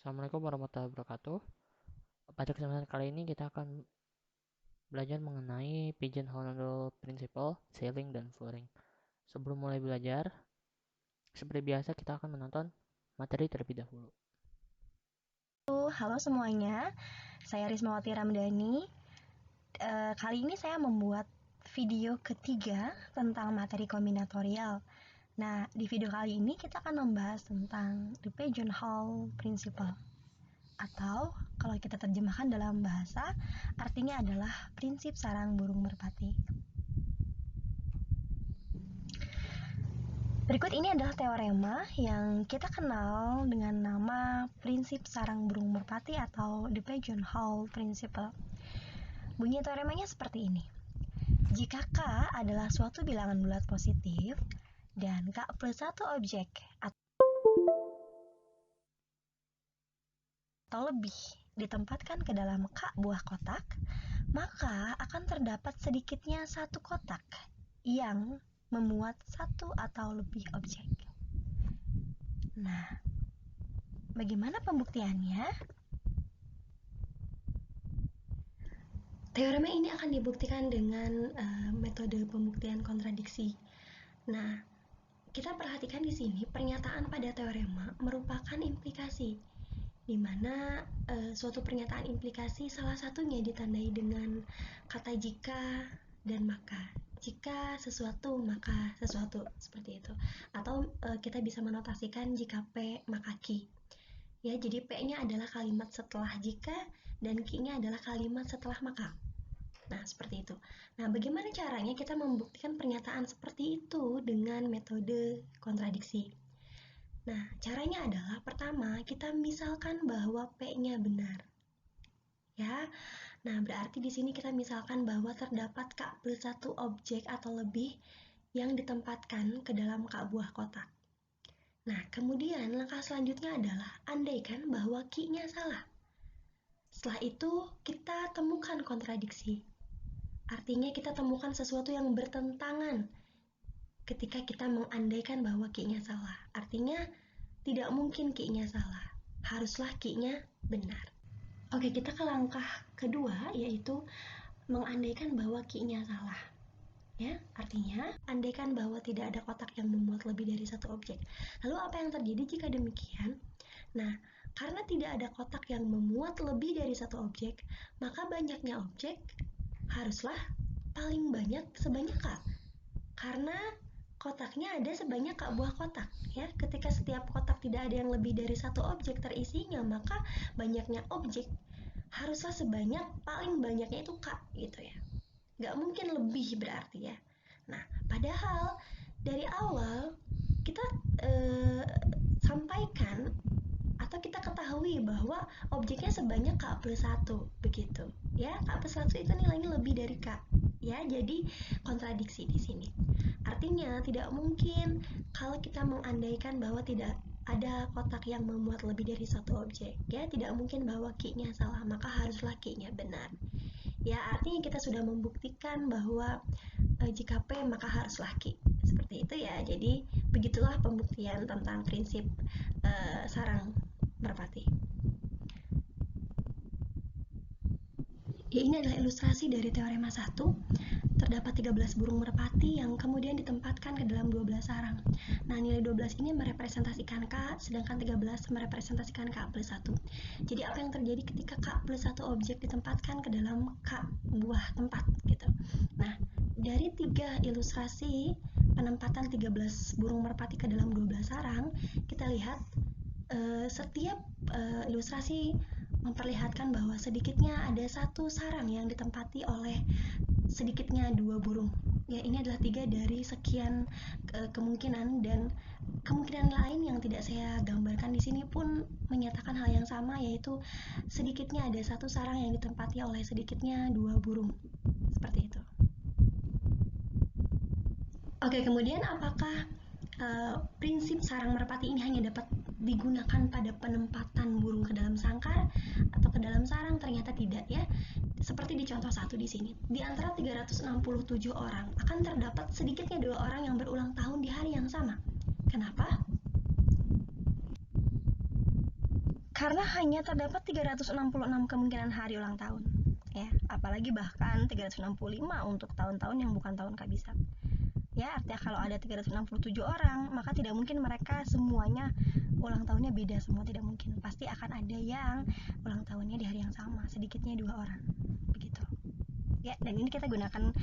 Assalamualaikum warahmatullahi wabarakatuh. Pada kesempatan kali ini kita akan belajar mengenai pigeonhole principle, sailing, dan flooring. Sebelum mulai belajar, seperti biasa kita akan menonton materi terlebih dahulu. Halo semuanya, saya Rismawati Ramdhani. Kali ini saya membuat video ketiga tentang materi kombinatorial. Nah, di video kali ini kita akan membahas tentang the pigeonhole principle, atau kalau kita terjemahkan dalam bahasa, artinya adalah prinsip sarang burung merpati. Berikut ini adalah teorema yang kita kenal dengan nama prinsip sarang burung merpati atau the pigeonhole principle. Bunyi teoremanya seperti ini. Jika K adalah suatu bilangan bulat positif dan K plus satu objek atau lebih ditempatkan ke dalam K buah kotak, maka akan terdapat sedikitnya satu kotak yang memuat satu atau lebih objek. Nah, bagaimana pembuktiannya? Teorema ini akan dibuktikan dengan metode pembuktian kontradiksi. Nah, kita perhatikan di sini pernyataan pada teorema merupakan implikasi, di mana suatu pernyataan implikasi salah satunya ditandai dengan kata jika dan maka. Jika sesuatu maka sesuatu, seperti itu. Atau kita bisa menotasikan jika P maka Q. Ya, jadi P-nya adalah kalimat setelah jika dan Q-nya adalah kalimat setelah maka. Nah, seperti itu. Nah, bagaimana caranya kita membuktikan pernyataan seperti itu dengan metode kontradiksi? Nah, caranya adalah pertama, kita misalkan bahwa P-nya benar. Ya. Nah, berarti di sini kita misalkan bahwa terdapat K plus satu objek atau lebih yang ditempatkan ke dalam K buah kotak. Nah, kemudian langkah selanjutnya adalah andaikan bahwa Q-nya salah. Setelah itu, kita temukan kontradiksi. Artinya kita temukan sesuatu yang bertentangan ketika kita mengandaikan bahwa Q-nya salah. Artinya tidak mungkin Q-nya salah. Haruslah Q-nya benar. Oke, kita ke langkah kedua, yaitu mengandaikan bahwa Q-nya salah. Ya, artinya andaikan bahwa tidak ada kotak yang memuat lebih dari satu objek. Lalu apa yang terjadi jika demikian? Nah, karena tidak ada kotak yang memuat lebih dari satu objek, maka banyaknya objek haruslah paling banyak sebanyak K. Karena kotaknya ada sebanyak K buah kotak. Ya, ketika setiap kotak tidak ada yang lebih dari satu objek terisinya, maka banyaknya objek haruslah sebanyak paling banyaknya itu K gitu ya. Nggak mungkin lebih berarti ya. Nah, padahal dari awal kita sampaikan atau kita ketahui bahwa objeknya sebanyak K plus 1 begitu. Ya, K plus 1 itu nilainya lebih dari K. Ya, jadi kontradiksi di sini. Artinya tidak mungkin kalau kita mengandaikan bahwa tidak ada kotak yang memuat lebih dari satu objek. Ya, tidak mungkin bahwa Q-nya salah, maka haruslah Q-nya benar. Ya, artinya kita sudah membuktikan bahwa jika P maka haruslah Q. Seperti itu ya. Jadi begitulah pembuktian tentang prinsip sarang merpati. Ya, ini adalah ilustrasi dari teorema 1. Terdapat 13 burung merpati yang kemudian ditempatkan ke dalam 12 sarang. Nah, nilai 12 ini merepresentasikan K, sedangkan 13 merepresentasikan K plus 1. Jadi apa yang terjadi ketika K plus 1 objek ditempatkan ke dalam K buah tempat gitu. Nah, dari 3 ilustrasi penempatan 13 burung merpati ke dalam 12 sarang, kita lihat setiap ilustrasi memperlihatkan bahwa sedikitnya ada satu sarang yang ditempati oleh sedikitnya 2 burung. Ya, ini adalah 3 dari sekian kemungkinan, dan kemungkinan lain yang tidak saya gambarkan di sini pun menyatakan hal yang sama, yaitu sedikitnya ada satu sarang yang ditempati oleh sedikitnya 2 burung. Seperti itu. Oke, kemudian apakah prinsip sarang merpati ini hanya dapat digunakan pada penempatan burung ke dalam sangkar atau ke dalam sarang? Ternyata tidak ya. Seperti di contoh 1 di sini. Di antara 367 orang akan terdapat sedikitnya 2 orang yang berulang tahun di hari yang sama. Kenapa? Karena hanya terdapat 366 kemungkinan hari ulang tahun, ya, apalagi bahkan 365 untuk tahun-tahun yang bukan tahun kabisat. Ya, artinya kalau ada 367 orang, maka tidak mungkin mereka semuanya ulang tahunnya beda semua, tidak mungkin. Pasti akan ada yang ulang tahunnya di hari yang sama, sedikitnya 2 orang. Begitu. Ya, dan ini kita gunakan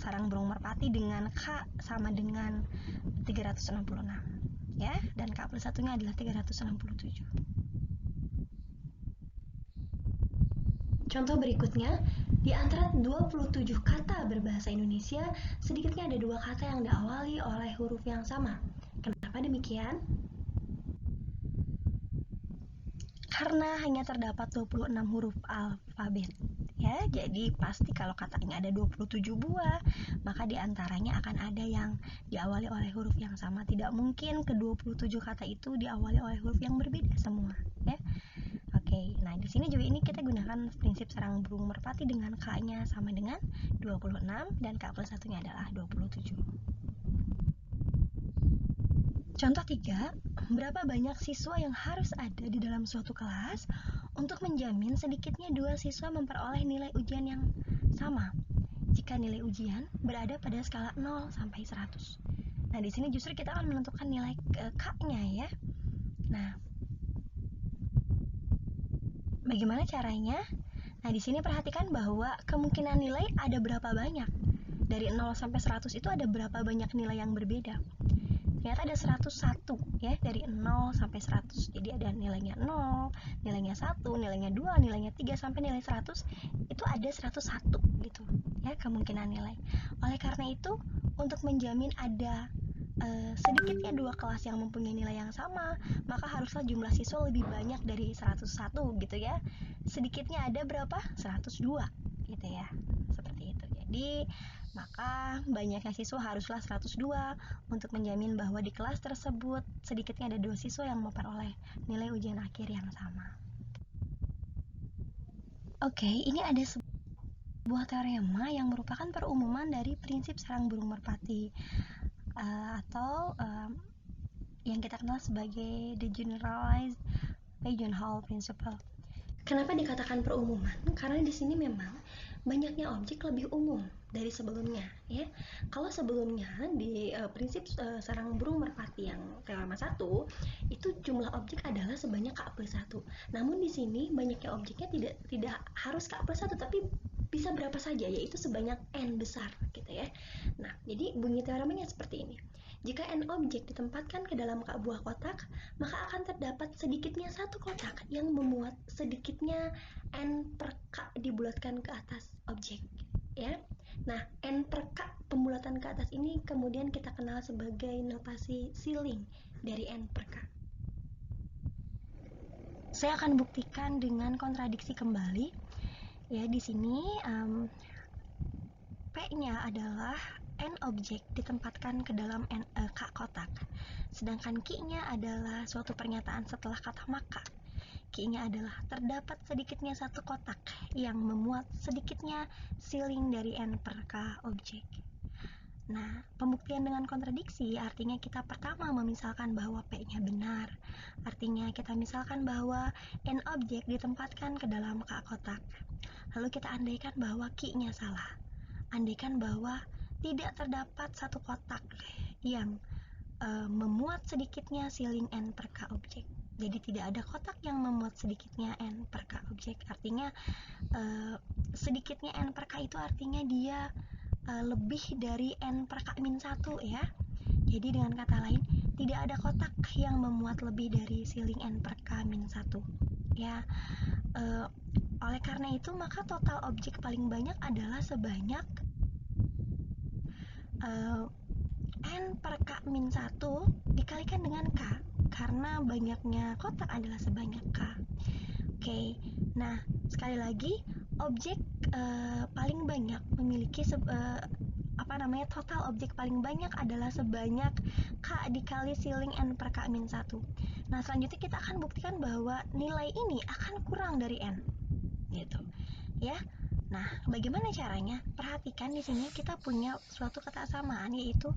sarang burung merpati dengan K sama dengan 366. Ya, dan K plus satunya adalah 367. Contoh berikutnya, di antara 27 kata berbahasa Indonesia, sedikitnya ada 2 kata yang diawali oleh huruf yang sama. Kenapa demikian? Karena hanya terdapat 26 huruf alfabet. Ya, jadi pasti kalau katanya ada 27 buah, maka diantaranya akan ada yang diawali oleh huruf yang sama. Tidak mungkin ke-27 kata itu diawali oleh huruf yang berbeda semua, ya. Oke, nah di sini juga ini kita gunakan prinsip sarang burung merpati dengan K-nya sama dengan 26 dan K plus satunya adalah 27. Contoh 3, berapa banyak siswa yang harus ada di dalam suatu kelas untuk menjamin sedikitnya 2 siswa memperoleh nilai ujian yang sama jika nilai ujian berada pada skala 0 sampai 100. Nah, di sini justru kita akan menentukan nilai K-nya ya. Nah, bagaimana caranya? Nah, di sini perhatikan bahwa kemungkinan nilai ada berapa banyak. Dari 0 sampai 100 itu ada berapa banyak nilai yang berbeda. Ternyata ada 101 ya, dari 0 sampai 100. Jadi ada nilainya 0, nilainya 1, nilainya 2, nilainya 3 sampai nilai 100. Itu ada 101 gitu ya kemungkinan nilai. Oleh karena itu, untuk menjamin ada sedikitnya 2 kelas yang mempunyai nilai yang sama, maka haruslah jumlah siswa lebih banyak dari 101 gitu ya. Sedikitnya ada berapa? 102 gitu ya. Seperti itu. Jadi maka banyaknya siswa haruslah 102 untuk menjamin bahwa di kelas tersebut sedikitnya ada 2 siswa yang memperoleh nilai ujian akhir yang sama. Oke, ini ada sebuah teorema yang merupakan perumuman dari prinsip sarang burung merpati atau yang kita kenal sebagai the generalized pigeonhole principle. Kenapa dikatakan perumuman? Karena di sini memang banyaknya objek lebih umum dari sebelumnya, ya. Kalau sebelumnya di prinsip sarang burung merpati yang teorema 1 itu jumlah objek adalah sebanyak K plus 1. Namun di sini banyaknya objeknya tidak harus K plus 1, tapi bisa berapa saja, yaitu sebanyak N besar gitu ya. Nah, jadi bunyi teoremanya seperti ini. Jika N objek ditempatkan ke dalam buah kotak, maka akan terdapat sedikitnya satu kotak yang memuat sedikitnya N per K dibulatkan ke atas objek. Ya. Nah, N per K pembulatan ke atas ini kemudian kita kenal sebagai notasi ceiling dari N per K. Saya akan buktikan dengan kontradiksi kembali. Ya, di sini P-nya adalah N objek ditempatkan ke dalam K kotak. Sedangkan Q-nya adalah suatu pernyataan setelah kata maka. Q-nya adalah terdapat sedikitnya satu kotak yang memuat sedikitnya ceiling dari N per K objek. Nah, pembuktian dengan kontradiksi artinya kita pertama memisalkan bahwa P-nya benar. Artinya kita misalkan bahwa N objek ditempatkan ke dalam K kotak. Lalu kita andaikan bahwa Q-nya salah. Andaikan bahwa tidak terdapat satu kotak yang memuat sedikitnya ceiling N per K objek. Jadi tidak ada kotak yang memuat sedikitnya N per K objek. Artinya sedikitnya N per K itu artinya dia lebih dari N per K min 1 ya. Jadi dengan kata lain, tidak ada kotak yang memuat lebih dari ceiling N per K min 1 ya. Oleh karena itu, maka total objek paling banyak adalah sebanyak N per K min 1 dikalikan dengan K, karena banyaknya kotak adalah sebanyak K. Oke, nah sekali lagi objek paling banyak memiliki total objek paling banyak adalah sebanyak K dikali ceiling N per K min 1. Nah selanjutnya kita akan buktikan bahwa nilai ini akan kurang dari N gitu ya. Nah, bagaimana caranya? Perhatikan di sini kita punya suatu kesamaan, yaitu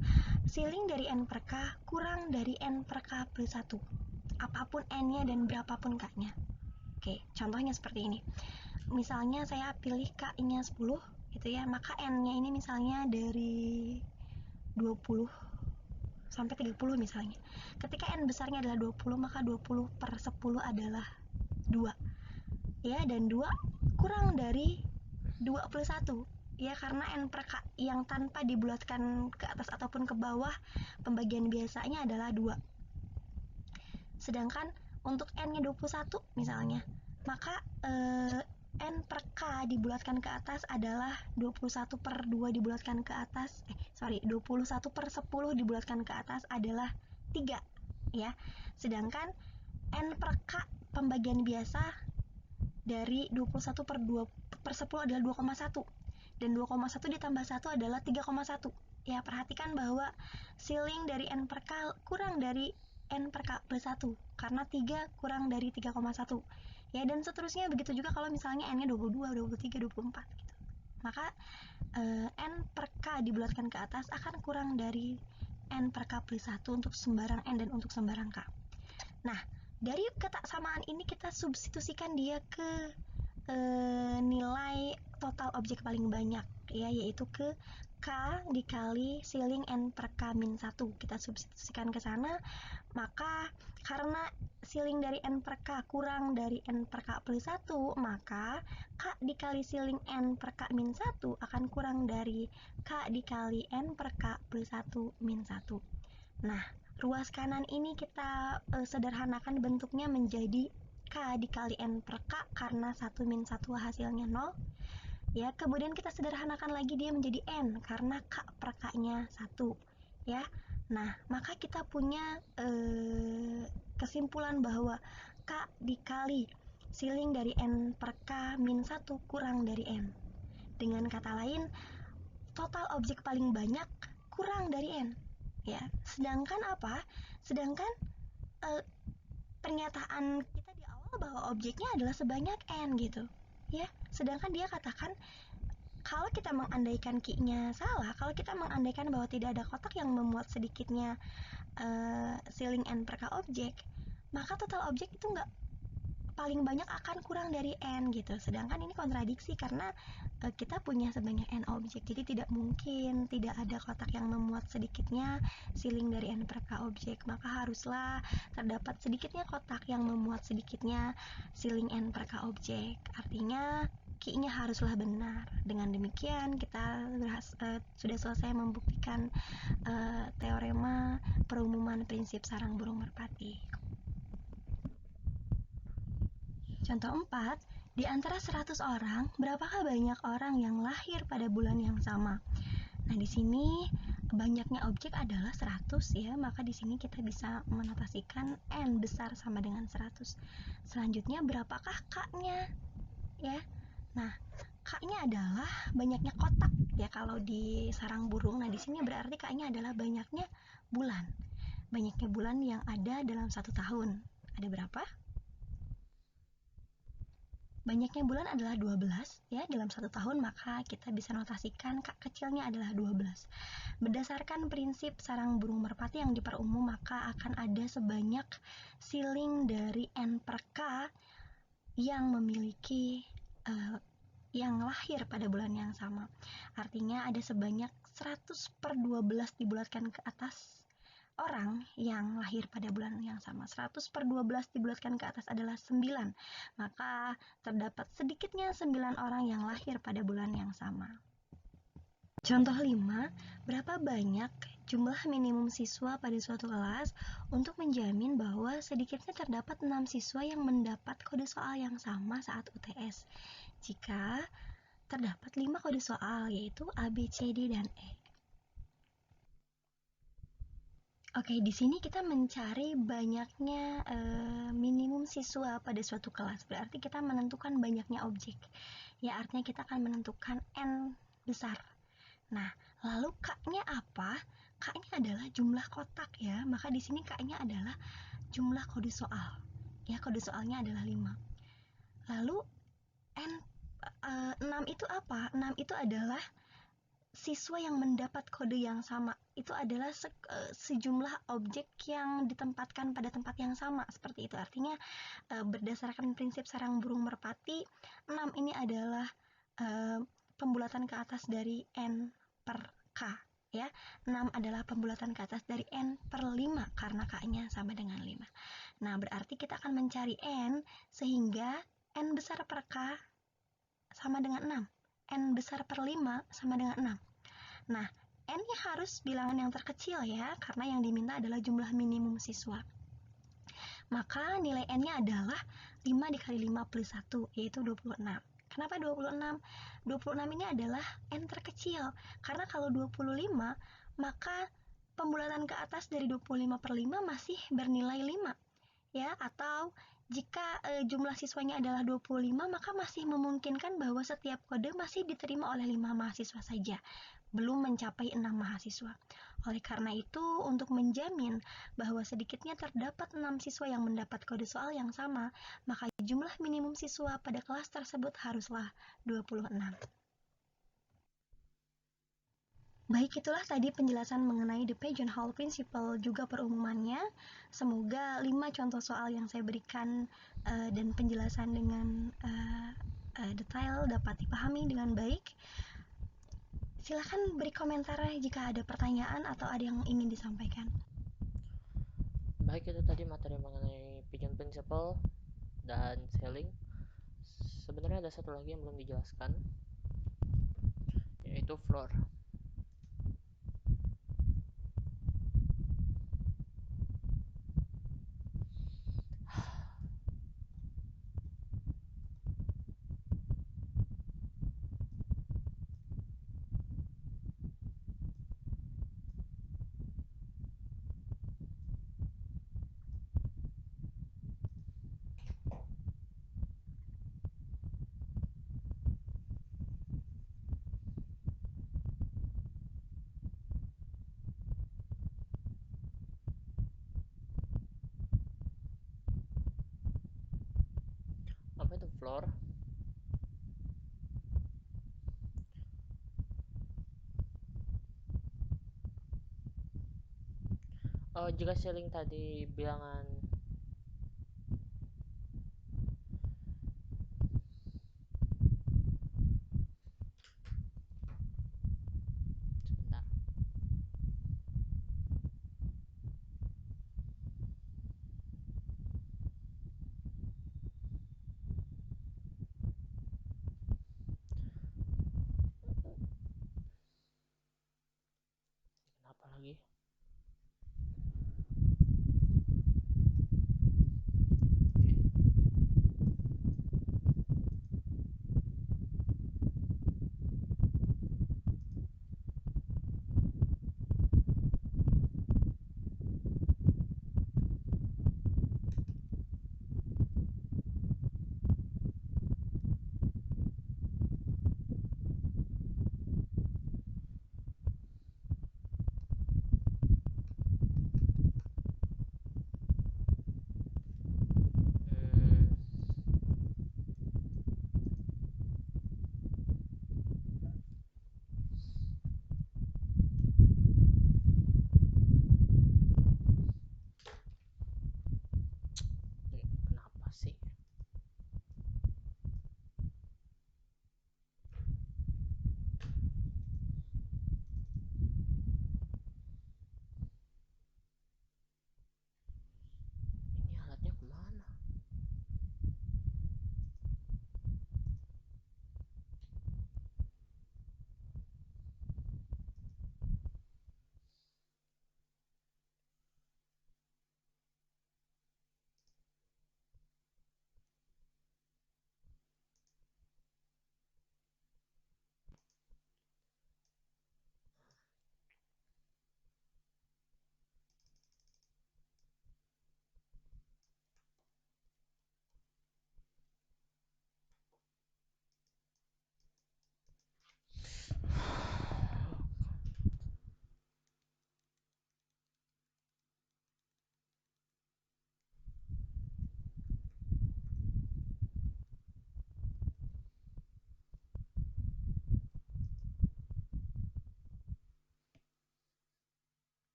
ceiling dari N per K kurang dari N per K plus 1. apapun n-nya dan berapapun k-nya. Oke, contohnya seperti ini. Misalnya saya pilih k-nya 10 gitu ya, maka n-nya ini misalnya dari 20 sampai 30 misalnya. Ketika n besarnya adalah 20, maka 20 per 10 adalah 2. Ya, dan 2 kurang dari 21. Ya, karena n per k yang tanpa dibulatkan ke atas ataupun ke bawah, pembagian biasanya adalah 2. Sedangkan untuk n-nya 21 misalnya, maka n per k dibulatkan ke atas adalah 21 per 2 dibulatkan ke atas 21 per 10 dibulatkan ke atas adalah 3 ya. Sedangkan n per k pembagian biasa dari 21 per 2 per 10 adalah 2,1 dan 2,1 ditambah 1 adalah 3,1 ya. Perhatikan bahwa ceiling dari n per k kurang dari n per k plus 1 karena 3 kurang dari 3,1 ya, dan seterusnya. Begitu juga kalau misalnya n-nya 22, 23, 24 gitu. Maka n per k dibulatkan ke atas akan kurang dari n per k plus 1 untuk sembarang n dan untuk sembarang k. Nah, dari kesamaan ini kita substitusikan dia ke nilai total objek paling banyak ya, yaitu ke k dikali ceiling n per k min 1. Kita substitusikan ke sana, maka karena ceiling dari n per k kurang dari n per k plus 1, maka k dikali ceiling n per k min 1 akan kurang dari k dikali n per k plus 1 min 1. Nah, ruas kanan ini kita sederhanakan bentuknya menjadi k dikali n per k karena 1 min 1 hasilnya 0 ya. Kemudian kita sederhanakan lagi dia menjadi n karena k per k-nya 1 ya. Nah, maka kita punya kesimpulan bahwa k dikali ceiling dari n per k min 1 kurang dari n. Dengan kata lain, total objek paling banyak kurang dari n ya. Sedangkan apa? Sedangkan pernyataan kita di awal bahwa objeknya adalah sebanyak n gitu ya. Sedangkan dia katakan kalau kita mengandaikan Q-nya salah, kalau kita mengandaikan bahwa tidak ada kotak yang memuat sedikitnya ceiling n per k objek, maka total objek itu nggak paling banyak akan kurang dari n gitu. Sedangkan ini kontradiksi karena kita punya sebanyak n objek, jadi tidak mungkin tidak ada kotak yang memuat sedikitnya ceiling dari n per k objek, maka haruslah terdapat sedikitnya kotak yang memuat sedikitnya ceiling n per k objek. Artinya Q-nya haruslah benar. Dengan demikian kita sudah selesai membuktikan teorema perumuman prinsip sarang burung merpati. Contoh 4, di antara 100 orang, berapakah banyak orang yang lahir pada bulan yang sama? Nah, di sini banyaknya objek adalah 100 ya, maka di sini kita bisa menotasikan n besar sama dengan 100. Selanjutnya berapakah k-nya? Ya. Nah, k-nya adalah banyaknya kotak ya kalau di sarang burung. Nah, di sini berarti k-nya adalah banyaknya bulan. Banyaknya bulan yang ada dalam 1 tahun. Ada berapa? Banyaknya bulan adalah 12 ya dalam 1 tahun, maka kita bisa notasikan k kecilnya adalah 12. Berdasarkan prinsip sarang burung merpati yang diperumum, maka akan ada sebanyak ceiling dari n per k yang memiliki yang lahir pada bulan yang sama. Artinya ada sebanyak 100 per 12 dibulatkan ke atas orang yang lahir pada bulan yang sama. 100 per 12 dibulatkan ke atas adalah 9. Maka terdapat sedikitnya 9 orang yang lahir pada bulan yang sama. Contoh 5, berapa banyak jumlah minimum siswa pada suatu kelas untuk menjamin bahwa sedikitnya terdapat 6 siswa yang mendapat kode soal yang sama saat UTS jika terdapat 5 kode soal, yaitu A, B, C, D, dan E. Oke, di sini kita mencari banyaknya minimum siswa pada suatu kelas. Berarti kita menentukan banyaknya objek. Ya, artinya kita akan menentukan n besar. Nah, lalu k-nya apa? K-nya adalah jumlah kotak ya. Maka di sini k-nya adalah jumlah kode soal. Ya, kode soalnya adalah 5. Lalu 6 itu apa? 6 itu adalah siswa yang mendapat kode yang sama itu adalah sejumlah objek yang ditempatkan pada tempat yang sama, seperti itu. Artinya berdasarkan prinsip sarang burung merpati, 6 ini adalah pembulatan ke atas dari N per K, ya. 6 adalah pembulatan ke atas dari N per 5 karena K-nya sama dengan 5. Nah, berarti kita akan mencari N sehingga N besar per K sama dengan 6. N besar per 5 sama dengan 6. Nah, N-nya harus bilangan yang terkecil ya, karena yang diminta adalah jumlah minimum siswa. Maka nilai N-nya adalah 5 dikali 5 plus 1, yaitu 26. Kenapa 26? 26 ini adalah N terkecil, karena kalau 25, maka pembulatan ke atas dari 25 per 5 masih bernilai 5. Ya, atau jika jumlah siswanya adalah 25, maka masih memungkinkan bahwa setiap kode masih diterima oleh 5 mahasiswa saja, belum mencapai 6 mahasiswa. Oleh karena itu, untuk menjamin bahwa sedikitnya terdapat 6 siswa yang mendapat kode soal yang sama, maka jumlah minimum siswa pada kelas tersebut haruslah 26. Baik, itulah tadi penjelasan mengenai the Pigeonhole Principle, juga perumumannya. Semoga 5 contoh soal yang saya berikan dan penjelasan dengan detail dapat dipahami dengan baik. Silahkan beri komentar jika ada pertanyaan atau ada yang ingin disampaikan. Baik, itu tadi materi mengenai pigeon principle dan selling. Sebenarnya ada satu lagi yang belum dijelaskan, yaitu floor. Apa itu floor? Jika selling tadi bilangan sebentar. Kenapa lagi?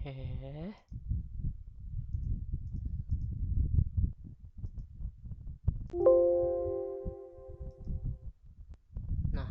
Hehehe. Nah,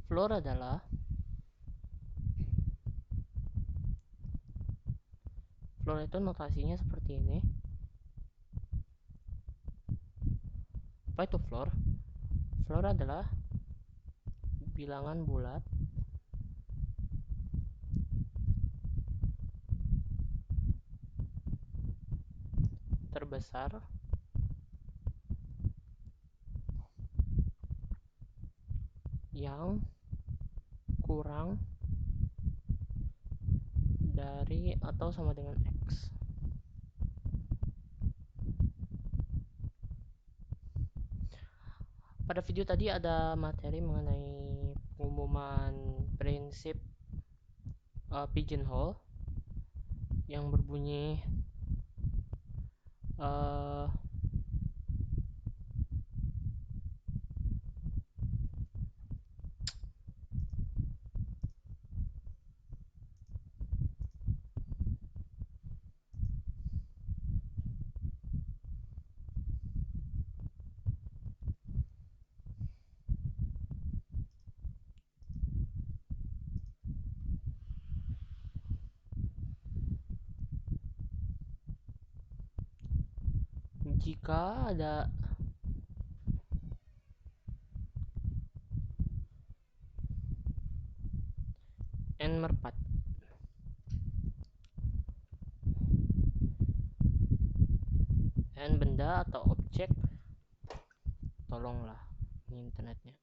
floor adalah floor itu notasinya seperti ini. Apa itu floor? Floor adalah bilangan bulat terbesar yang kurang dari atau sama dengan X. Pada video tadi ada materi mengenai pengumuman prinsip pigeonhole yang berbunyi uh, jika ada n merpat n benda atau objek, tolonglah ini internetnya.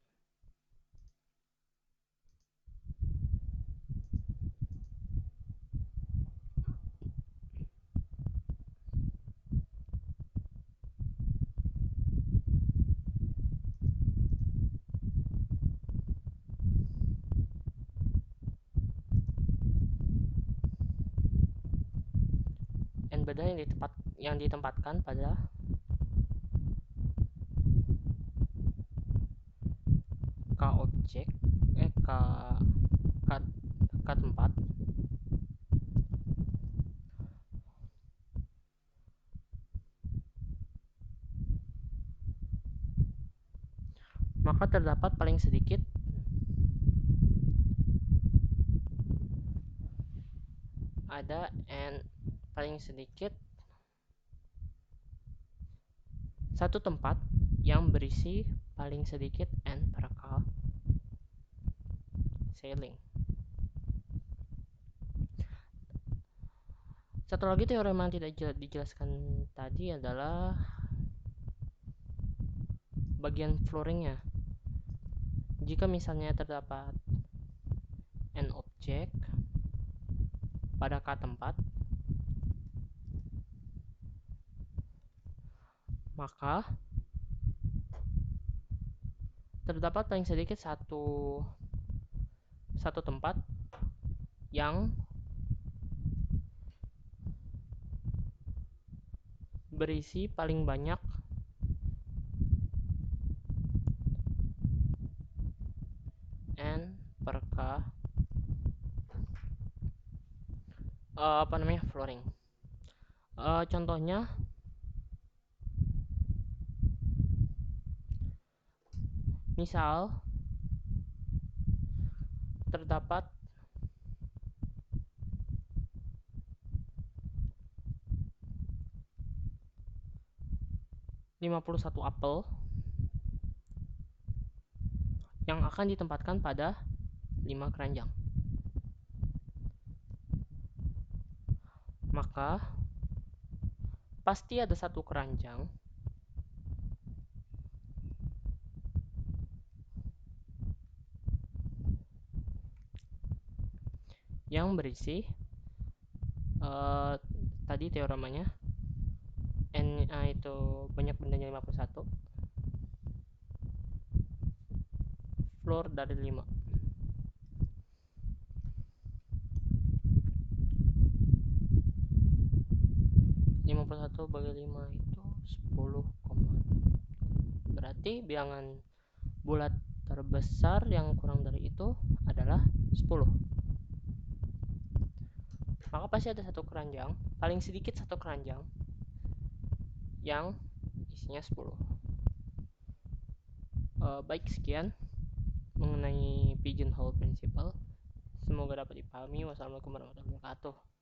N benda yang ditempatkan pada k objek k k, k tempat maka terdapat paling sedikit ada n paling sedikit satu tempat yang berisi paling sedikit n per k sailing. Satu lagi teorema yang tidak dijelaskan tadi adalah bagian flooringnya. Jika misalnya terdapat n objek pada k tempat, maka terdapat paling sedikit satu tempat yang berisi paling banyak n per k flooring. Contohnya misal terdapat 51 apel yang akan ditempatkan pada 5 keranjang. Maka pasti ada satu keranjang yang berisi tadi teoremanya n itu banyak bendanya 51, floor dari 5. 51 bagi 5 itu 10, berarti bilangan bulat terbesar yang kurang dari itu adalah 10. Maka pasti ada satu keranjang, paling sedikit satu keranjang yang isinya 10. Baik, sekian mengenai pigeonhole principle. Semoga dapat dipahami. Wassalamualaikum warahmatullahi wabarakatuh.